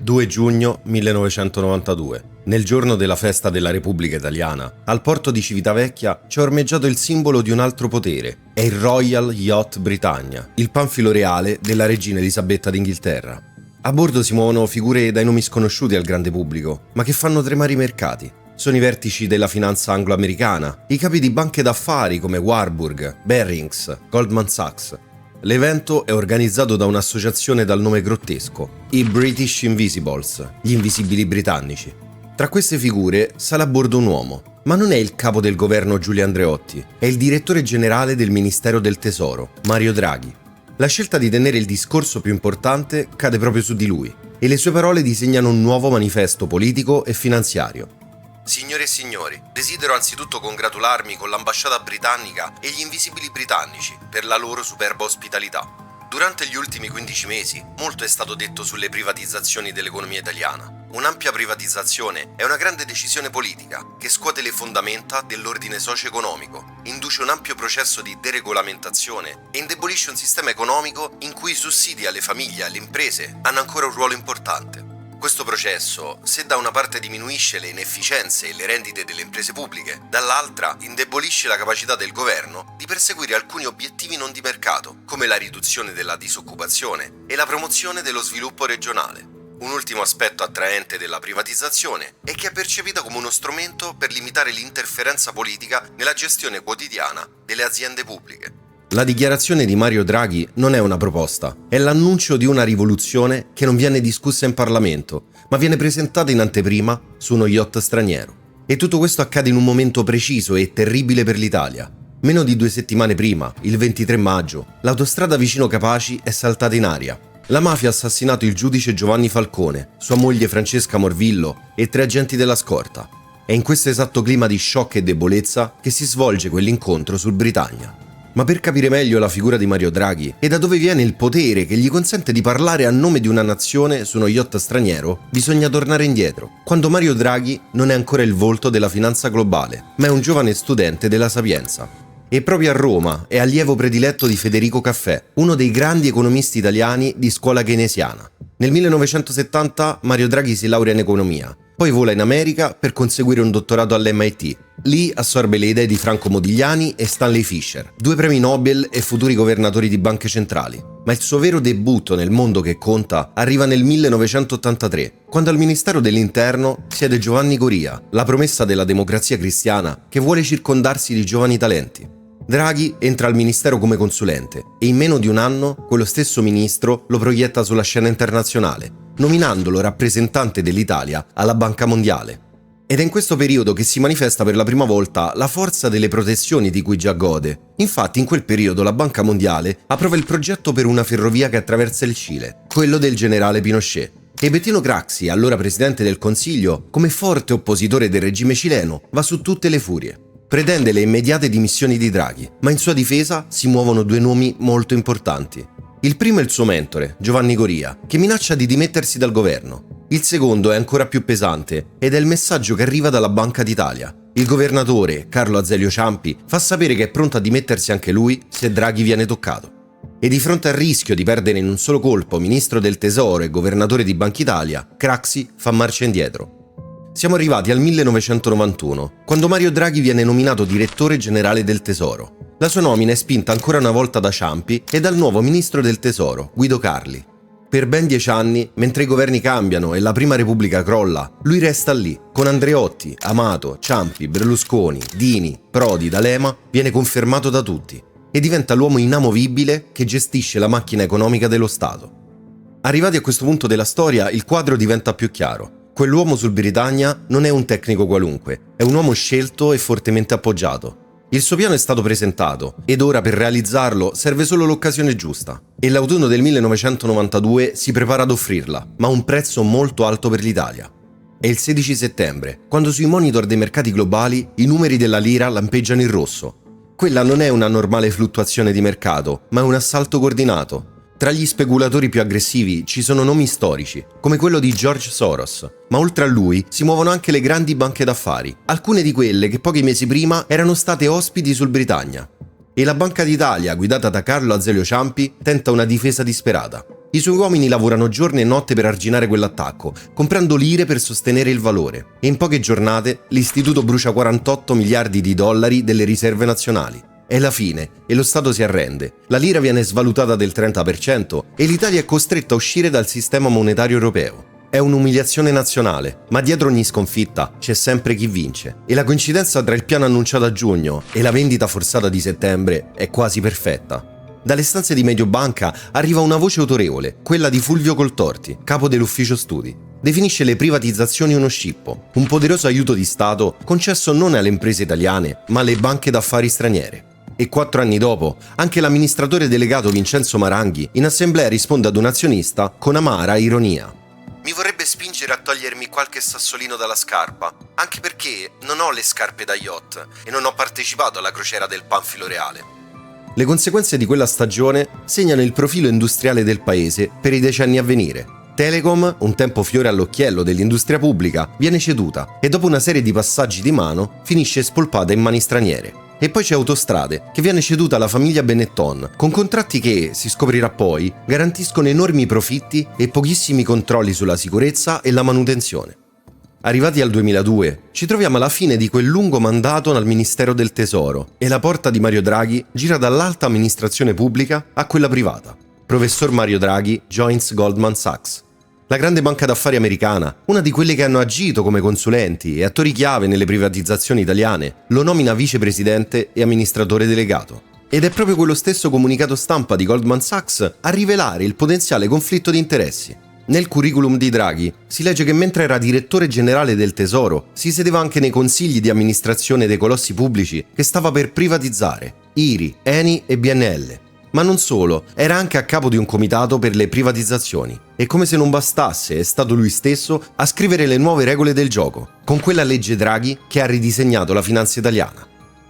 2 giugno 1992. Nel giorno della festa della Repubblica Italiana, al porto di Civitavecchia c'è ormeggiato il simbolo di un altro potere. È il Royal Yacht Britannia, il panfilo reale della regina Elisabetta d'Inghilterra. A bordo si muovono figure dai nomi sconosciuti al grande pubblico, ma che fanno tremare i mercati. Sono i vertici della finanza anglo-americana, i capi di banche d'affari come Warburg, Barings, Goldman Sachs. L'evento è organizzato da un'associazione dal nome grottesco, i British Invisibles, gli invisibili britannici. Tra queste figure sale a bordo un uomo, ma non è il capo del governo Giulio Andreotti, è il direttore generale del Ministero del Tesoro, Mario Draghi. La scelta di tenere il discorso più importante cade proprio su di lui, e le sue parole disegnano un nuovo manifesto politico e finanziario. Signore e signori, desidero anzitutto congratularmi con l'ambasciata britannica e gli invisibili britannici per la loro superba ospitalità. Durante gli ultimi 15 mesi, molto è stato detto sulle privatizzazioni dell'economia italiana. Un'ampia privatizzazione è una grande decisione politica che scuote le fondamenta dell'ordine socio-economico, induce un ampio processo di deregolamentazione e indebolisce un sistema economico in cui i sussidi alle famiglie e alle imprese hanno ancora un ruolo importante. Questo processo, se da una parte diminuisce le inefficienze e le rendite delle imprese pubbliche, dall'altra indebolisce la capacità del governo di perseguire alcuni obiettivi non di mercato, come la riduzione della disoccupazione e la promozione dello sviluppo regionale. Un ultimo aspetto attraente della privatizzazione è che è percepita come uno strumento per limitare l'interferenza politica nella gestione quotidiana delle aziende pubbliche. La dichiarazione di Mario Draghi non è una proposta, è l'annuncio di una rivoluzione che non viene discussa in Parlamento, ma viene presentata in anteprima su uno yacht straniero. E tutto questo accade in un momento preciso e terribile per l'Italia. Meno di 2 settimane prima, il 23 maggio, l'autostrada vicino Capaci è saltata in aria. La mafia ha assassinato il giudice Giovanni Falcone, sua moglie Francesca Morvillo e 3 agenti della scorta. È in questo esatto clima di shock e debolezza che si svolge quell'incontro sul Britannia. Ma per capire meglio la figura di Mario Draghi e da dove viene il potere che gli consente di parlare a nome di una nazione su uno yacht straniero, bisogna tornare indietro, quando Mario Draghi non è ancora il volto della finanza globale, ma è un giovane studente della Sapienza. E proprio a Roma è allievo prediletto di Federico Caffè, uno dei grandi economisti italiani di scuola keynesiana. Nel 1970 Mario Draghi si laurea in economia, poi vola in America per conseguire un dottorato all'MIT. Lì assorbe le idee di Franco Modigliani e Stanley Fischer, 2 premi Nobel e futuri governatori di banche centrali. Ma il suo vero debutto nel mondo che conta arriva nel 1983, quando al Ministero dell'Interno siede Giovanni Goria, la promessa della democrazia cristiana che vuole circondarsi di giovani talenti. Draghi entra al ministero come consulente e in meno di un anno quello stesso ministro lo proietta sulla scena internazionale, nominandolo rappresentante dell'Italia alla Banca Mondiale. Ed è in questo periodo che si manifesta per la prima volta la forza delle protezioni di cui già gode. Infatti in quel periodo la Banca Mondiale approva il progetto per una ferrovia che attraversa il Cile, quello del generale Pinochet. E Bettino Craxi, allora presidente del Consiglio, come forte oppositore del regime cileno, va su tutte le furie. Pretende le immediate dimissioni di Draghi, ma in sua difesa si muovono 2 nomi molto importanti. Il primo è il suo mentore, Giovanni Goria, che minaccia di dimettersi dal governo. Il secondo è ancora più pesante ed è il messaggio che arriva dalla Banca d'Italia. Il governatore, Carlo Azeglio Ciampi, fa sapere che è pronto a dimettersi anche lui se Draghi viene toccato. E di fronte al rischio di perdere in un solo colpo ministro del Tesoro e governatore di Banca Italia, Craxi fa marcia indietro. Siamo arrivati al 1991, quando Mario Draghi viene nominato direttore generale del Tesoro. La sua nomina è spinta ancora una volta da Ciampi e dal nuovo ministro del Tesoro, Guido Carli. Per ben 10 anni, mentre i governi cambiano e la Prima Repubblica crolla, lui resta lì, con Andreotti, Amato, Ciampi, Berlusconi, Dini, Prodi, D'Alema, viene confermato da tutti e diventa l'uomo inamovibile che gestisce la macchina economica dello Stato. Arrivati a questo punto della storia, il quadro diventa più chiaro. Quell'uomo sul Britannia non è un tecnico qualunque, è un uomo scelto e fortemente appoggiato. Il suo piano è stato presentato ed ora per realizzarlo serve solo l'occasione giusta. E l'autunno del 1992 si prepara ad offrirla, ma a un prezzo molto alto per l'Italia. È il 16 settembre, quando sui monitor dei mercati globali i numeri della lira lampeggiano in rosso. Quella non è una normale fluttuazione di mercato, ma è un assalto coordinato. Tra gli speculatori più aggressivi ci sono nomi storici, come quello di George Soros, ma oltre a lui si muovono anche le grandi banche d'affari, alcune di quelle che pochi mesi prima erano state ospiti sul Britannia. E la Banca d'Italia, guidata da Carlo Azeglio Ciampi, tenta una difesa disperata. I suoi uomini lavorano giorno e notte per arginare quell'attacco, comprando lire per sostenere il valore. E in poche giornate l'istituto brucia 48 miliardi di dollari delle riserve nazionali. È la fine e lo Stato si arrende. La lira viene svalutata del 30% e l'Italia è costretta a uscire dal sistema monetario europeo. È un'umiliazione nazionale, ma dietro ogni sconfitta c'è sempre chi vince. E la coincidenza tra il piano annunciato a giugno e la vendita forzata di settembre è quasi perfetta. Dalle stanze di Mediobanca arriva una voce autorevole, quella di Fulvio Coltorti, capo dell'ufficio studi. Definisce le privatizzazioni uno scippo, un poderoso aiuto di Stato concesso non alle imprese italiane, ma alle banche d'affari straniere. E 4 anni dopo, anche l'amministratore delegato Vincenzo Maranghi in assemblea risponde ad un azionista con amara ironia. Mi vorrebbe spingere a togliermi qualche sassolino dalla scarpa, anche perché non ho le scarpe da yacht e non ho partecipato alla crociera del Panfilo Reale. Le conseguenze di quella stagione segnano il profilo industriale del paese per i decenni a venire. Telecom, un tempo fiore all'occhiello dell'industria pubblica, viene ceduta e dopo una serie di passaggi di mano finisce spolpata in mani straniere. E poi c'è Autostrade, che viene ceduta alla famiglia Benetton, con contratti che, si scoprirà poi, garantiscono enormi profitti e pochissimi controlli sulla sicurezza e la manutenzione. Arrivati al 2002, ci troviamo alla fine di quel lungo mandato al Ministero del Tesoro e la porta di Mario Draghi gira dall'alta amministrazione pubblica a quella privata. Professor Mario Draghi joins Goldman Sachs. La grande banca d'affari americana, una di quelle che hanno agito come consulenti e attori chiave nelle privatizzazioni italiane, lo nomina vicepresidente e amministratore delegato. Ed è proprio quello stesso comunicato stampa di Goldman Sachs a rivelare il potenziale conflitto di interessi. Nel curriculum di Draghi si legge che mentre era direttore generale del Tesoro si sedeva anche nei consigli di amministrazione dei colossi pubblici che stava per privatizzare, IRI, ENI e BNL. Ma non solo, era anche a capo di un comitato per le privatizzazioni. E come se non bastasse, è stato lui stesso a scrivere le nuove regole del gioco, con quella legge Draghi che ha ridisegnato la finanza italiana.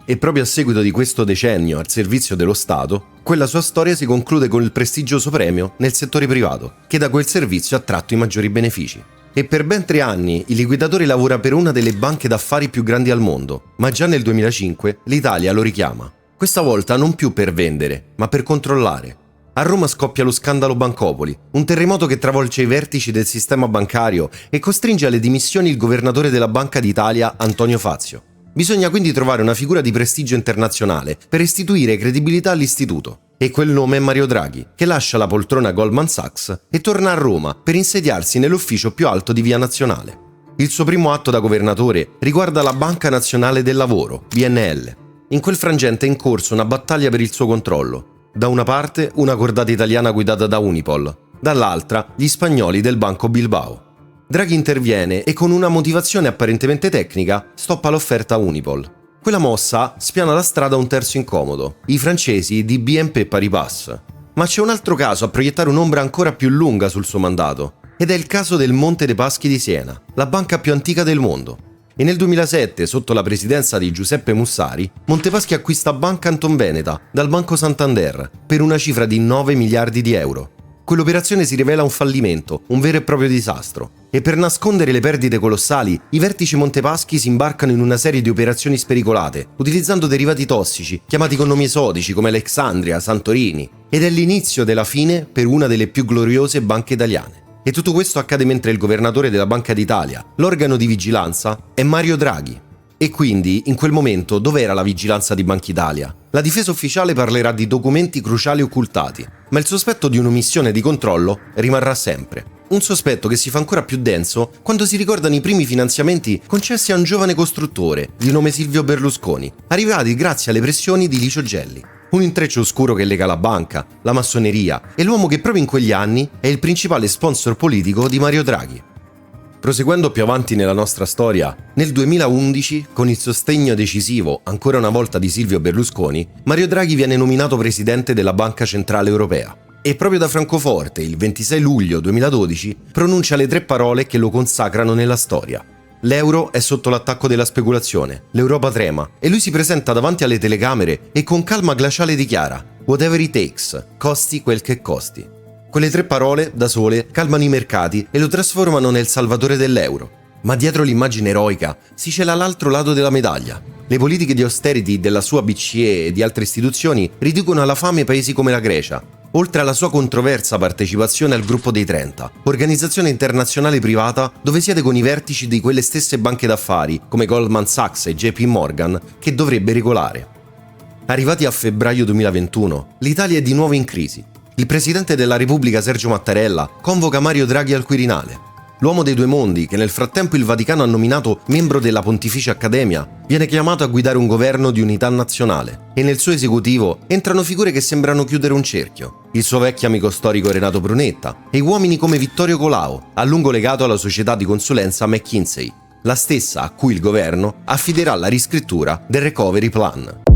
E proprio a seguito di questo decennio al servizio dello Stato, quella sua storia si conclude con il prestigioso premio nel settore privato, che da quel servizio ha tratto i maggiori benefici. E per ben 3 anni il liquidatore lavora per una delle banche d'affari più grandi al mondo, ma già nel 2005 l'Italia lo richiama. Questa volta non più per vendere, ma per controllare. A Roma scoppia lo scandalo Bancopoli, un terremoto che travolge i vertici del sistema bancario e costringe alle dimissioni il governatore della Banca d'Italia, Antonio Fazio. Bisogna quindi trovare una figura di prestigio internazionale per restituire credibilità all'istituto. E quel nome è Mario Draghi, che lascia la poltrona a Goldman Sachs e torna a Roma per insediarsi nell'ufficio più alto di Via Nazionale. Il suo primo atto da governatore riguarda la Banca Nazionale del Lavoro, BNL. In quel frangente è in corso una battaglia per il suo controllo. Da una parte una cordata italiana guidata da Unipol, dall'altra gli spagnoli del Banco Bilbao. Draghi interviene e con una motivazione apparentemente tecnica stoppa l'offerta a Unipol. Quella mossa spiana la strada a un terzo incomodo, i francesi di BNP Paribas. Ma c'è un altro caso a proiettare un'ombra ancora più lunga sul suo mandato, ed è il caso del Monte dei Paschi di Siena, la banca più antica del mondo. E nel 2007, sotto la presidenza di Giuseppe Mussari, Montepaschi acquista Banca Antonveneta dal Banco Santander per una cifra di 9 miliardi di euro. Quell'operazione si rivela un fallimento, un vero e proprio disastro. E per nascondere le perdite colossali, i vertici Montepaschi si imbarcano in una serie di operazioni spericolate, utilizzando derivati tossici, chiamati con nomi esotici come Alexandria, Santorini. Ed è l'inizio della fine per una delle più gloriose banche italiane. E tutto questo accade mentre il governatore della Banca d'Italia, l'organo di vigilanza, è Mario Draghi. E quindi, in quel momento, dov'era la vigilanza di Banca Italia? La difesa ufficiale parlerà di documenti cruciali occultati, ma il sospetto di un'omissione di controllo rimarrà sempre. Un sospetto che si fa ancora più denso quando si ricordano i primi finanziamenti concessi a un giovane costruttore di nome Silvio Berlusconi, arrivati grazie alle pressioni di Licio Gelli. Un intreccio oscuro che lega la banca, la massoneria e l'uomo che proprio in quegli anni è il principale sponsor politico di Mario Draghi. Proseguendo più avanti nella nostra storia, nel 2011, con il sostegno decisivo ancora una volta di Silvio Berlusconi, Mario Draghi viene nominato presidente della Banca Centrale Europea. E proprio da Francoforte, il 26 luglio 2012, pronuncia le 3 parole che lo consacrano nella storia. L'euro è sotto l'attacco della speculazione, l'Europa trema, e lui si presenta davanti alle telecamere e con calma glaciale dichiara «Whatever it takes, costi quel che costi». Quelle 3 parole, da sole, calmano i mercati e lo trasformano nel salvatore dell'euro. Ma dietro l'immagine eroica si cela l'altro lato della medaglia. Le politiche di austerity della sua BCE e di altre istituzioni riducono alla fame paesi come la Grecia. oltre alla sua controversa partecipazione al Gruppo dei 30, organizzazione internazionale privata dove siede con i vertici di quelle stesse banche d'affari, come Goldman Sachs e JP Morgan, che dovrebbe regolare. Arrivati a febbraio 2021, l'Italia è di nuovo in crisi. Il presidente della Repubblica Sergio Mattarella convoca Mario Draghi al Quirinale. L'uomo dei due mondi, che nel frattempo il Vaticano ha nominato membro della Pontificia Accademia, viene chiamato a guidare un governo di unità nazionale e nel suo esecutivo entrano figure che sembrano chiudere un cerchio. Il suo vecchio amico storico Renato Brunetta e uomini come Vittorio Colao, a lungo legato alla società di consulenza McKinsey, la stessa a cui il governo affiderà la riscrittura del Recovery Plan.